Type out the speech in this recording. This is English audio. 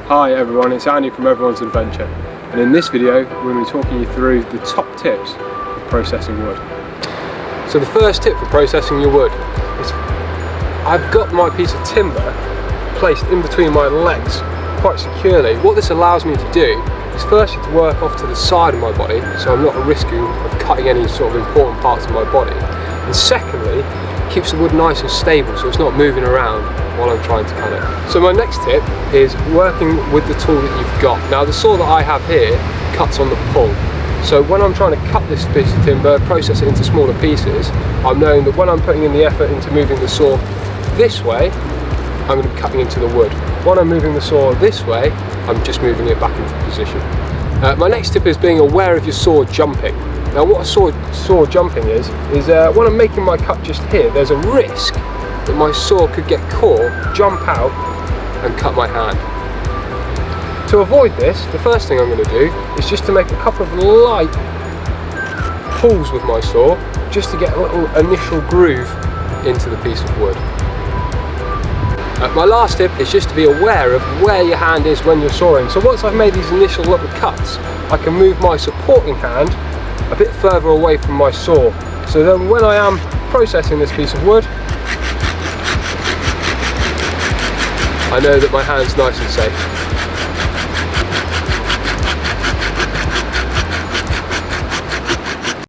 Hi everyone, it's Andy from Everyone's Adventure, and in this video we're going to be talking you through the top tips for processing wood. So the first tip for processing your wood is I've got my piece of timber placed in between my legs quite securely. What this allows me to do is firstly to work off to the side of my body, so I'm not risking of cutting any sort of important parts of my body, and secondly keeps the wood nice and stable so it's not moving around while I'm trying to cut it. So my next tip is working with the tool that you've got. Now the saw that I have here cuts on the pull. So when I'm trying to cut this piece of timber, process it into smaller pieces, I'm knowing that when I'm putting in the effort into moving the saw this way, I'm going to be cutting into the wood. When I'm moving the saw this way, I'm just moving it back into position. My next tip is being aware of your saw jumping. Now what a saw jumping is when I'm making my cut just here, there's a risk that my saw could get caught, jump out and cut my hand. To avoid this, the first thing I'm going to do is just to make a couple of light pulls with my saw just to get a little initial groove into the piece of wood. My last tip is just to be aware of where your hand is when you're sawing. So once I've made these initial little cuts, I can move my supporting hand a bit further away from my saw. So then when I am processing this piece of wood, I know that my hand's nice and safe.